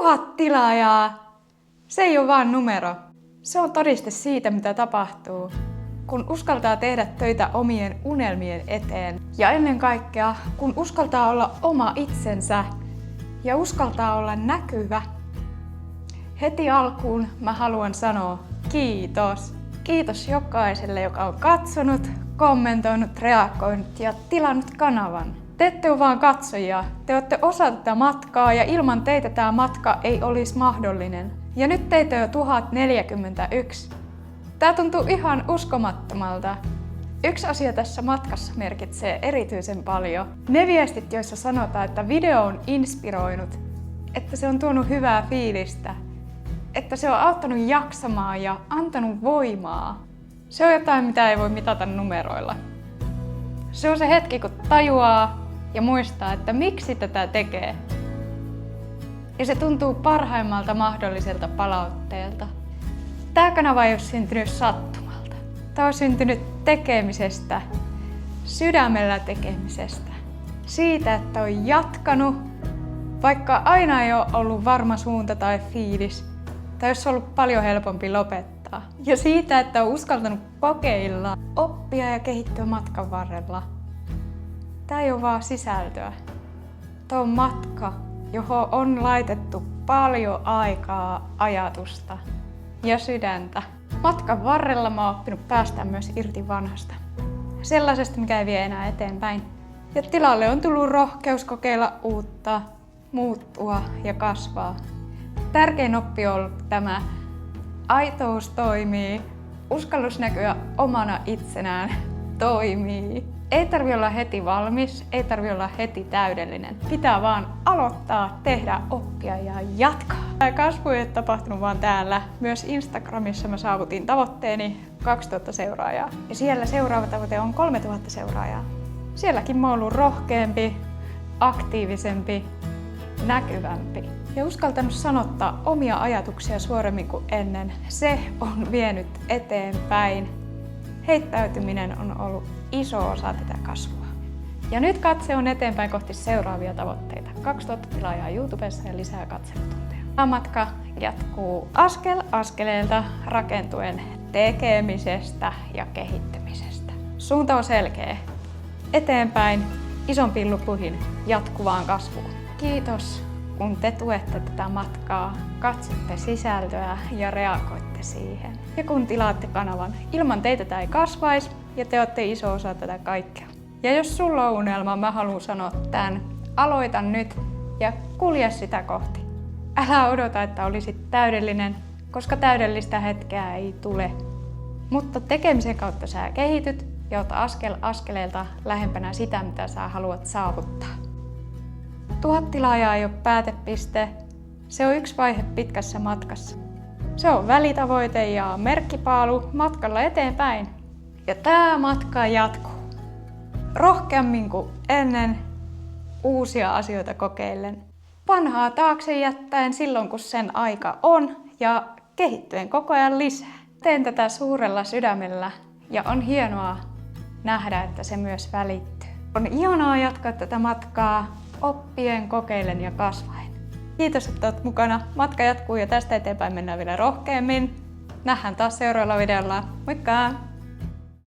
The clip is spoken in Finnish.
1000 tilaajaa! Se ei ole vaan numero. Se on todiste siitä, mitä tapahtuu, kun uskaltaa tehdä töitä omien unelmien eteen. Ja ennen kaikkea, kun uskaltaa olla oma itsensä ja uskaltaa olla näkyvä. Heti alkuun mä haluan sanoa kiitos. Kiitos jokaiselle, joka on katsonut, kommentoinut, reagoinut ja tilannut kanavan. Te ette ole vaan katsojia, te olette osa tätä matkaa ja ilman teitä tämä matka ei olisi mahdollinen. Ja nyt teitä on jo 1041. Tää tuntuu ihan uskomattomalta. Yksi asia tässä matkassa merkitsee erityisen paljon. Ne viestit, joissa sanotaan, että video on inspiroinut, että se on tuonut hyvää fiilistä, että se on auttanut jaksamaan ja antanut voimaa. Se on jotain, mitä ei voi mitata numeroilla. Se on se hetki, kun tajuaa ja muistaa, että miksi tätä tekee. Ja se tuntuu parhaimmalta mahdolliselta palautteelta. Tämä kanava ei ole syntynyt sattumalta. Tämä on syntynyt tekemisestä, sydämellä tekemisestä. Siitä, että on jatkanut, vaikka aina ei ole ollut varma suunta tai fiilis, tai jos on ollut paljon helpompi lopettaa. Ja siitä, että on uskaltanut kokeilla, oppia ja kehittyä matkan varrella. Tämä ei ole vaan sisältöä. Tämä on matka, johon on laitettu paljon aikaa, ajatusta ja sydäntä. Matkan varrella mä oon oppinut päästä myös irti vanhasta. Sellaisesta, mikä ei vie enää eteenpäin. Ja tilalle on tullut rohkeus kokeilla uutta, muuttua ja kasvaa. Tärkein oppi on ollut tämä. Aitous toimii. Uskallus näkyä omana itsenään toimii. Ei tarvi olla heti valmis, ei tarvi olla heti täydellinen. Pitää vaan aloittaa, tehdä, oppia ja jatkaa. Tämä kasvu ei ole tapahtunut vaan täällä. Myös Instagramissa mä saavutin tavoitteeni 2000 seuraajaa. Ja siellä seuraava tavoite on 3000 seuraajaa. Sielläkin mä oon ollut rohkeampi, aktiivisempi, näkyvämpi. Ja uskaltanut sanottaa omia ajatuksia suoremmin kuin ennen. Se on vienyt eteenpäin. Heittäytyminen on ollut iso osa tätä kasvua. Ja nyt katse on eteenpäin kohti seuraavia tavoitteita. 2000 tilaajaa YouTubessa ja lisää katselutunteja. Tämä matka jatkuu askel askeleelta rakentuen tekemisestä ja kehittymisestä. Suunta on selkeä. Eteenpäin, isompiin lukuihin, jatkuvaan kasvuun. Kiitos, kun te tuette tätä matkaa, katsotte sisältöä ja reagoitte siihen. Ja kun tilaatte kanavan, ilman teitä tämä ei kasvaisi ja te olette iso osa tätä kaikkea. Ja jos sulla on unelma, mä haluan sanoa tämän. Aloita nyt ja kulje sitä kohti. Älä odota, että olisit täydellinen, koska täydellistä hetkeä ei tule. Mutta tekemisen kautta sä kehityt ja oot askel askeleelta lähempänä sitä, mitä sä haluat saavuttaa. 1000 tilaajaa ei ole päätepiste. Se on yksi vaihe pitkässä matkassa. Se on välitavoite ja merkkipaalu matkalla eteenpäin. Ja tämä matka jatkuu. Rohkeammin kuin ennen, uusia asioita kokeillen. Vanhaa taakse jättäen silloin, kun sen aika on ja kehittyen koko ajan lisää. Teen tätä suurella sydämellä ja on hienoa nähdä, että se myös välittyy. On ihanaa jatkaa tätä matkaa oppien, kokeilen ja kasvaen. Kiitos, että olet mukana. Matka jatkuu ja tästä eteenpäin mennään vielä rohkeammin. Nähdään taas seuraavalla videolla. Moikka!